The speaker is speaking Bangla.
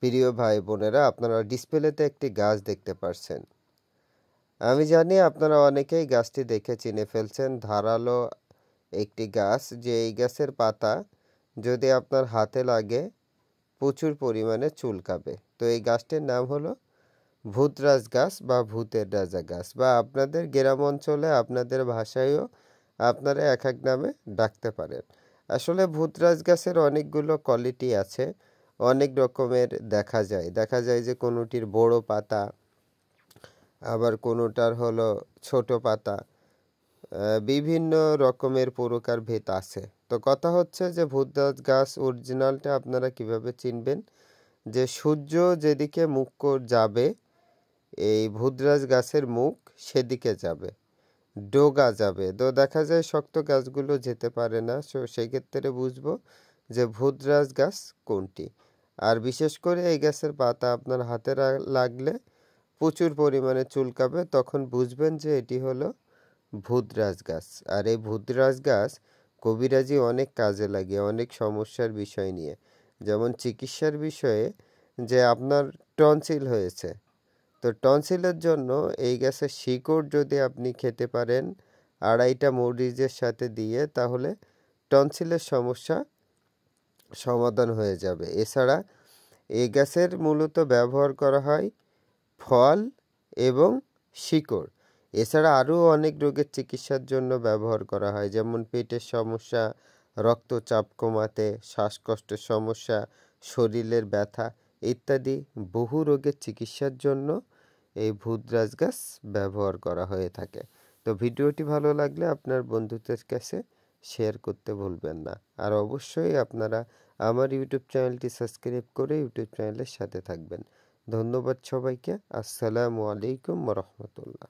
প্রিয় ভাই বোনেরা, আপনারা ডিসপ্লেতে একটি গাছ দেখতে পাচ্ছেন। আমি জানি আপনারা অনেকেই গাছটি দেখে চিনে ফেলছেন। ধারালো একটি গাছ, যে এই গাছের পাতা যদি আপনার হাতে লাগে প্রচুর পরিমাণে চুলকাবে। তো এই গাছটির নাম হলো ভূতরাজ গাছ বা ভূতের রাজা গাছ, বা আপনাদের গ্রাম অঞ্চলে আপনাদের ভাষায়ও আপনারা এক এক নামে ডাকতে পারেন। আসলে ভূতরাজ গাছের অনেকগুলো কোয়ালিটি আছে, অনেক রকমের দেখা যায় যে কোনোটির বড় পাতা, আবার কোনোটার হলো ছোট পাতা, বিভিন্ন রকমের প্রকারভেদ আছে। তো কথা হচ্ছে যে ভূতরাজ গাছ অরিজিনালটা আপনারা কিভাবে চিনবেন, যে সূর্য যেদিকে মুখ যাবে এই ভূতরাজ গাছের মুখ সেদিকে যাবে, ডোগা যাবে। তো দেখা যায় শক্ত গাছগুলো যেতে পারে না, সেক্ষেত্রে বুঝবো যে ভূতরাজ গাছ কোনটি। আর বিশেষ করে এই গাছের পাতা আপনার হাতে লাগলে প্রচুর পরিমাণে চুলকাবে, তখন বুঝবেন যে এটি হলো ভূতরাজ গাছ। আর এই ভূতরাজ গাছ কবিরাজি অনেক কাজে লাগে, অনেক সমস্যার বিষয় নিয়ে। যেমন চিকিৎসার বিষয়ে, যে আপনার টনসিল হয়েছে, তো টনসিলের জন্য এই গাছের শিকড় যদি আপনি খেতে পারেন 2.5টা মরিচের সাথে দিয়ে, তাহলে টনসিলের সমস্যা সমাধান হয়ে যাবে। এছাড়া এই গাছের মূলত ব্যবহার করা হয় ফল এবং শিকড়। এছাড়া আরও অনেক রোগের চিকিৎসার জন্য ব্যবহার করা হয়, যেমন পেটের সমস্যা, রক্তচাপ কমাতে, শ্বাসকষ্টের সমস্যা, শরীরের ব্যথা ইত্যাদি বহু রোগের চিকিৎসার জন্য এই ভূতরাজ গাছ ব্যবহার করা হয়ে থাকে। তো ভিডিওটি ভালো লাগলে আপনার বন্ধুদের কাছে শেয়ার করতে ভুলবেন না। আর অবশ্যই আপনারা আমার ইউটিউব চ্যানেলটি সাবস্ক্রাইব করে ইউটিউব চ্যানেলের সাথে থাকবেন। ধন্যবাদ সবাইকে। আসসালামু আলাইকুম ওয়া রাহমাতুল্লাহ।